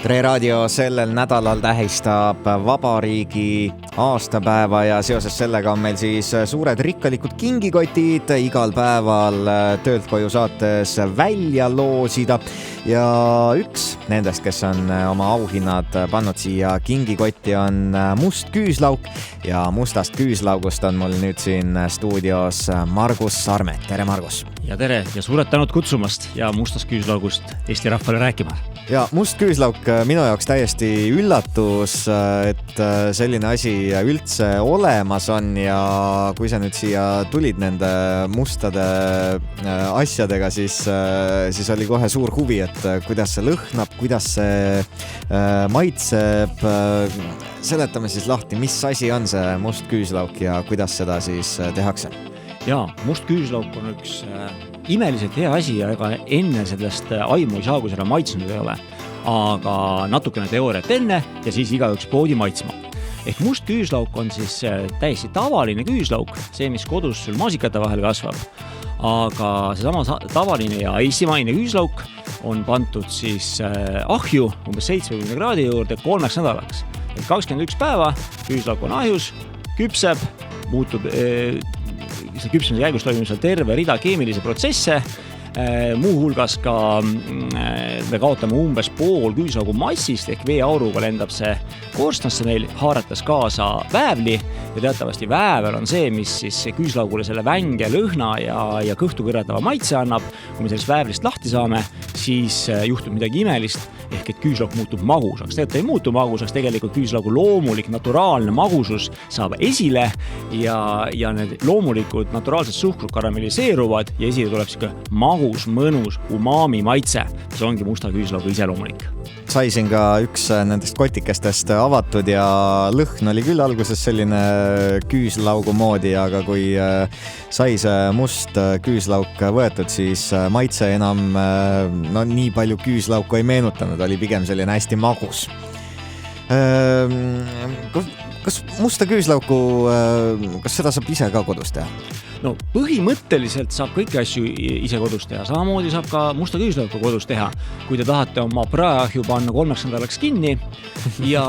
Tre Raadio sellel nädalal tähistab vabariigi aastapäeva ja seoses sellega on meil siis suured rikkalikud kingikotid igal päeval töölt koju saates välja loosida. Ja üks nendest, kes on oma auhinnad pannud siia kingikotti, on Must Küüslauk ja Mustast Küüslaugust on mul nüüd siin stuudios Margus Sarmet. Tere, Margus! Ja tere ja suured tänud kutsumast ja Mustast Küüslaugust Eesti rahvale rääkima. Ja Must Küüslauk minu jaoks täiesti üllatus, et selline asi üldse olemas on ja kui sa nüüd siia tulid nende mustade asjadega, siis oli kohe suur huvi, et kuidas see lõhnab, kuidas see maitseb. Seletame siis lahti, mis asi on see Must Küüslauk ja kuidas seda siis tehakse? Jaa, Must Küüslauk on üks imeliselt hea asi ja ega enne sellest aimu ei saa, kui seda maitsnud ei ole. Aga natukene teooriat enne ja siis igaüks poodi maitsma. Ehk Must Küüslauk on siis täiesti tavaline küüslauk, see, mis kodus sul maasikate vahel kasvab. Aga seesama tavaline ja eestimaine küüslauk on pandud siis ahju umbes 70 kraadi juurde 3 nädalaks. 21 päeva küüslauk on ahjus, küpseb, muutub küpsemise käigus toimub seal terve rida keemilisi protsesse. Muu hulgas ka me kaotame umbes pool küüslaugu massist ehk veeauruga lendab see koorstnasse meil, haarates kaasa väävli ja teatavasti väävel on see, mis siis küüslaugule selle vänge lõhna ja kõhtu kõrretava maitse annab. Kui me sellest väävlist lahti saame, siis juhtub midagi imelist ehk et küüslauk muutub magusaks. Tegelikult ei muutu magusaks, tegelikult küüslaugu loomulik naturaalne magusus saab esile ja need loomulikud naturaalsed suhkrud karamelliseeruvad ja esile tuleb siuke magus, mõnus, umami maitse. See ongi musta küüslaugu iseloomulik. Sai siin ka üks nendest kotikestest avatud ja lõhn oli küll alguses selline küüslaugu moodi, aga kui sai see must küüslauk võetud, siis maitse enam nii palju küüslauku ei meenutanud, oli pigem selline hästi magus. Kas musta küüslauku, kas seda saab ise ka kodus teha? No põhimõtteliselt saab kõiki asju ise kodus teha. Samamoodi saab ka musta küüslauku kodus teha, kui te tahate oma praeahju panna 3 nädalaks kinni ja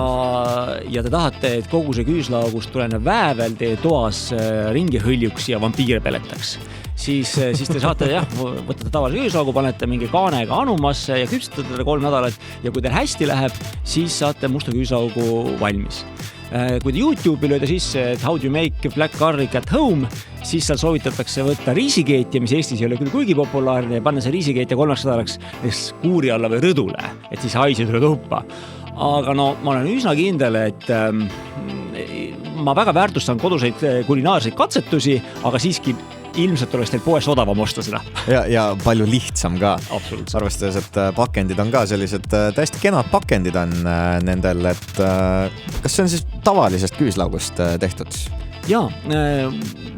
te tahate, et kogu see küüslaugust tulenev väävel teie toas ringi hõljuks ja vampiire peletaks. Siis te saate, võtate tavalise küüslaugu, panete mingi kaanega anumasse ja küpsetate teda 3 nädalat ja kui teil hästi läheb, siis saate musta küüslaugu valmis. Kui te YouTube'i lööda sisse, et how do you make black garlic at home, siis seal soovitatakse võtta riisikeetja, mis Eestis ei ole küll kuigi populaarne, ja panna see riisikeetja 3 nädalaks kuuri alla või rõdule, et siis haisi tuleb uppa. Aga ma olen üsna kindel, et ma väga väärtustan koduseid kulinaarseid katsetusi, aga siiski ilmselt oleks teil poes odavam osta seda. Ja palju lihtsam ka. Absoluutselt. Arvestades, et pakendid on ka sellised täiesti kenad pakendid on nendel, et kas see on siis tavalisest küüslaugust tehtud? Jaa,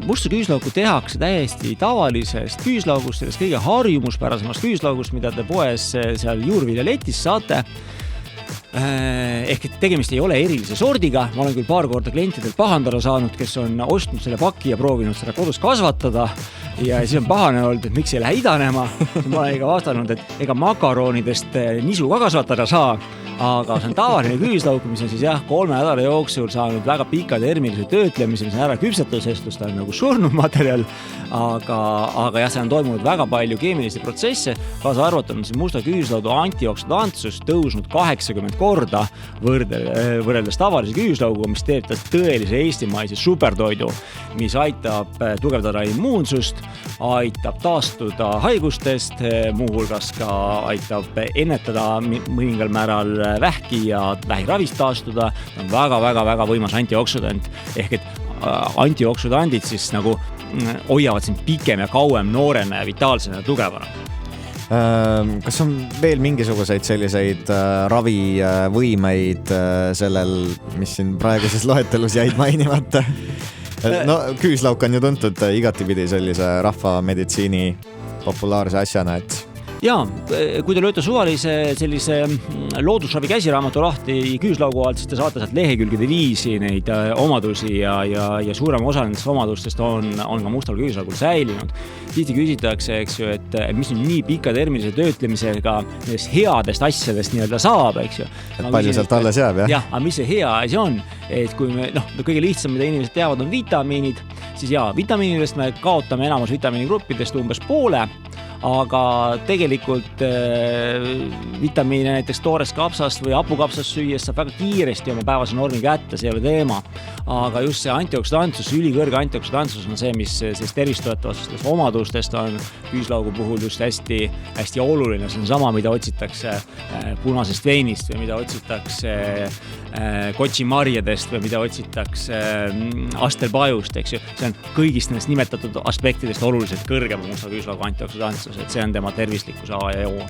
musta küüslauku tehakse täiesti tavalisest küüslaugust, sellest kõige harjumuspärasemast küüslaugust, mida te poes seal juurviljaletis saate. Ehk et tegemist ei ole erilise sordiga. Ma olen küll paar korda klientidelt pahandada saanud, kes on ostnud selle paki ja proovinud seda kodus kasvatada ja siis on pahane olnud, et miks ei lähe idanema. Ma olen ega vastanud, et ega makaronidest nisu ka kasvatada saa, aga see on tavaline küüslauk, mis on siis 3 nädala jooksul saanud väga pika termilise töötlemise, mis on ära küpsetud, sest ta on nagu surnud materjal, aga see on toimunud väga palju keemilisi protsesse, kaasa arvatud on musta küüslaugu antioksidantsus tõusnud 80 korda võrreldes tavalise küüslauguga, mis teeb ta tõelise eestimaise supertoidu, mis aitab tugevdada immuunsust, aitab taastuda haigustest, muu hulgas ka aitab ennetada mõningal määral vähki ja vähiravist taastuda. Ta on väga võimas antioksidant, ehk et antioksidandid siis nagu hoiavad sind pikem ja kauem noorena ja vitaalsena ja tugevana. Kas on veel mingisuguseid selliseid ravivõimeid sellel, mis siin praeguses loetelus jäid mainimata? Küüslauk on ju tuntud igatipidi sellise rahvameditsiini populaarse asjana, et Jaa, kui te lööte suvalise sellise loodusravi käsiraamatu lahti küüslaugu alt, siis te saate sealt lehekülgede viisi neid omadusi ja suurem osa nendest omadustest on ka mustal küüslaugul säilinud. Tihti küsitakse, eks ju, et mis nüüd nii pika terminise töötlemisega nendest headest asjadest nii-öelda saab, eks ju. Et palju sealt alles jääb, jah? Jah, aga mis see hea asi on? Et kui me, kõige lihtsam, mida inimesed teavad, on vitamiinid, siis vitamiinidest me kaotame enamus vitamiinigruppidest umbes poole, aga tegelikult vitamiine näiteks toorest kapsast või hapukapsast süües saab väga kiiresti oma päevase normi kätte, see ei ole teema. Aga just see antioksidantsus, ülikõrge antioksidantsus on see, mis sellest tervistoetavastest omadustest on küüslaugu puhul just hästi, hästi oluline. See on sama, mida otsitakse punasest veinist või mida otsitakse kotšimarjadest või mida otsitakse astelpajust, eks ju. See on kõigist nendest nimetatud aspektidest oluliselt kõrgem musta küüslaugu antioksidantsus, et see on tema tervislikkuse A ja O.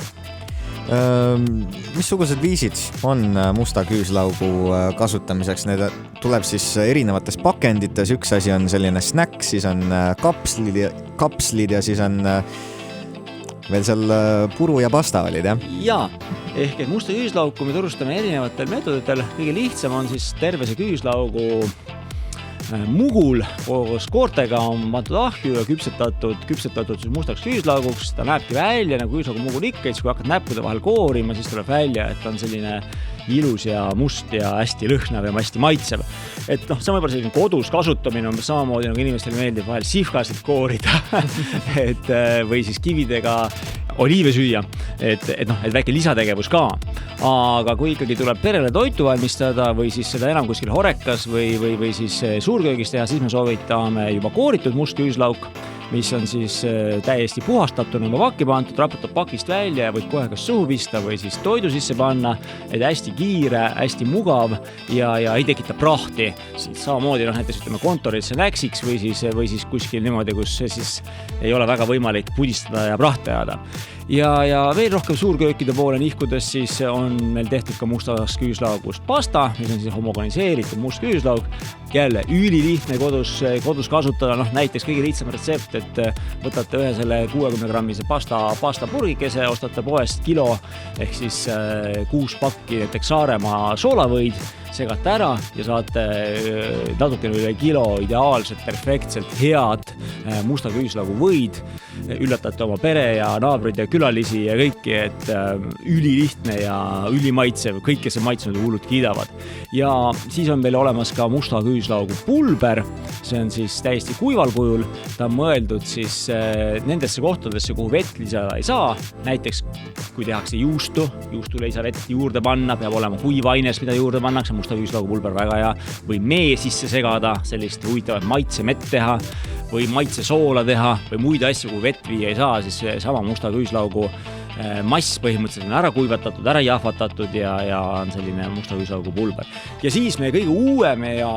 Missugused viisid on musta küüslaugu kasutamiseks? Need tuleb siis erinevates pakendites. Üks asi on selline snäkk, siis on kapslid ja siis on veel seal puru ja pasta olid, jah? Jaa, ehk et musta küüslaugu me turustame erinevatel meetoditel. Kõige lihtsam on siis terve see küüslaugu mugul koos koortega on pandud ahju ja küpsetatud mustaks küüslauguks. Ta näebki välja nagu küüslaugu mugul ikka, et kui hakkad näppude vahel koorima, siis tuleb välja, et on selline ilus ja must ja hästi lõhnav ja hästi maitsev. Et see on võib-olla selline kodus kasutamine, on samamoodi nagu inimestele meeldib vahel sihvkasid koorida või siis kividega oliive süüa, et väike lisategevus ka. Aga kui ikkagi tuleb perele toitu valmistada või siis seda enam kuskil horekas või siis suurköögis teha, siis me soovitame juba kooritud must küüslauk, mis on siis täiesti puhastatud, juba pakki pandud, raputab pakist välja ja võid kohe kas suhu pista või siis toidu sisse panna, et hästi kiire, hästi mugav ja ei tekita prahti. Samamoodi näiteks kontorisse läksiks või siis kuskil niimoodi, kus siis ei ole väga võimalik pudistada ja prahti ajada. Ja veel rohkem suurköökide poole nihkudes siis on meil tehtud ka mustast küüslaugust pasta, mis on siis homogeniseeritud must küüslaug. Jälle ülilihtne kodus kasutada, näiteks kõige lihtsam retsept, et võtate ühe selle 60-grammise pasta purgikese, ostate poest kilo ehk siis 6 pakki näiteks Saaremaa soolavõid, segate ära ja saate natuke üle kilo ideaalselt, perfektselt head musta küüslaugu võid. Üllatate oma pere ja naabrid ja külalisi ja kõiki, et ülilihtne ja ülimaitsev, kõik, kes on maitsenud hullud kiidavad. Ja siis on meil olemas ka musta küüslaugu pulber, see on siis täiesti kuival kujul, ta on mõeldud siis nendesse kohtadesse, kuhu vett lisada ei saa, näiteks kui tehakse juustule ei saa vett juurde panna, peab olema kuivaines, mida juurde pannakse, musta küüslaugu pulber väga hea, või mee sisse segada, sellist huvitavat maitsemett teha, või maitse soola teha, või muid asju, kui vett viia ei saa, siis sama musta küüslaugu mass põhimõtteliselt on ära kuivatatud, ära jahvatatud ja on selline musta küüslaugu pulber. Ja siis meie kõige uuem ja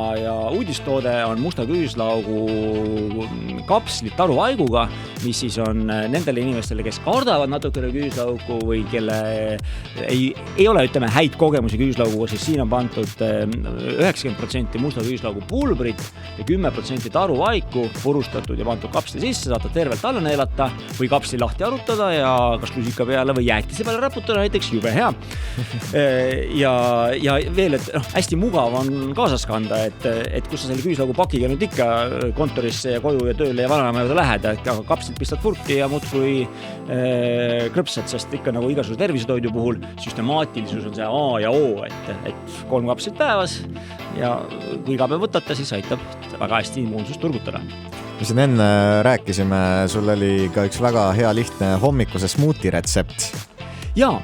uudistoode on musta küüslaugu kapslid taruvaiguga, mis siis on nendele inimestele, kes kardavad natukene küüslaugu või kelle ei ole, häid kogemusi küüslauguga, siis siin on pandud 90% musta küüslaugu pulbrit ja 10% taruvaiku purustatud ja pandud kapsli sisse, saate tervelt alla neelata või kapsli lahti arutada ja kas lusika peale või jäätise peale raputada näiteks, jube hea. Ja veel, et hästi mugav on kaasas kanda, et kus sa selle küüslaugu pakiga nüüd ikka kontorisse ja koju ja tööle ja vananema juurde lähed, aga kapslit pistad purki ja muudkui krõpsad, sest ikka nagu igasuguse tervisetoidu puhul süstemaatilisus on see A ja O, et 3 kapslit päevas ja kui iga päev võtate, siis aitab väga hästi immuunsust turgutada. Me siin enne rääkisime, sul oli ka üks väga hea lihtne hommikuse smuuti retsept. Jaa,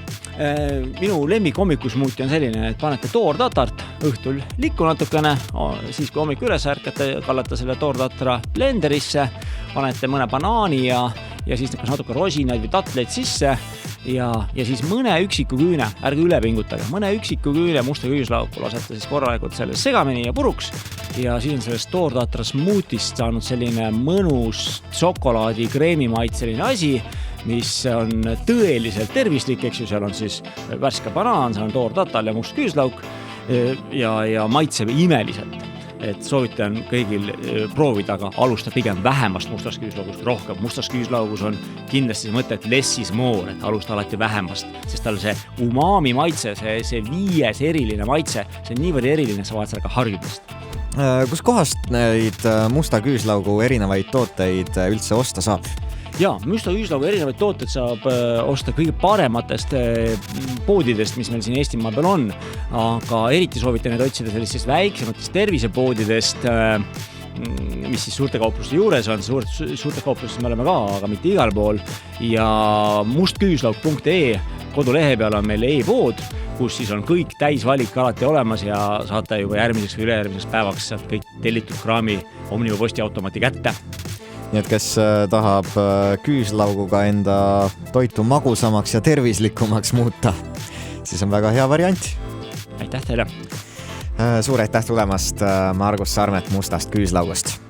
minu lemmik hommikusmuuti on selline, et panete toortatart õhtul likku natukene, siis kui hommik üles ärkate, kallate selle toortatra blenderisse, panete mõne banaani ja siis natuke rosinaid või tatleid sisse ja siis mõne üksiku küüne, ärge üle pingutage, mõne üksiku küüne musta küüslauku lasete siis korralikult selle segamini ja puruks ja siis on sellest toortatra smuutist saanud selline mõnus šokolaadi kreemi maitseline asi, mis on tõeliselt tervislik, eks ju, seal on siis värske banaan, seal on toortatal ja must küüslauk ja maitseb imeliselt. et soovitan kõigil proovida, aga alusta pigem vähemast mustast küüslaugust rohkem. Mustas küüslaugus on kindlasti see mõte, et less is more, et alusta alati vähemast, sest tal see umami maitse, see 5 eriline maitse, see on niivõrd eriline, sa vaad sellega harjumist. Kus kohast neid musta küüslaugu erinevaid tooteid üldse osta saab? Jaa, musta küüslaugu erinevaid tooteid saab osta kõige parematest poodidest, mis meil siin Eestimaa peal on, aga eriti soovitan neid otsida sellistest väiksematest tervisepoodidest, mis siis suurte kaupluste juures on, suurte kauplustes me oleme ka, aga mitte igal pool, ja mustküüslauk.ee kodulehe peal on meil e-pood, kus siis on kõik täisvalik alati olemas ja saate juba järgmiseks või ülejärgmiseks päevaks sealt kõik tellitud kraami Omniva postiautomaati kätte. Nii et kes tahab küüslauguga enda toitu magusamaks ja tervislikumaks muuta, siis on väga hea variant. Aitäh teile! Suur aitäh tulemast, Margus Sarmet mustast küüslaugust!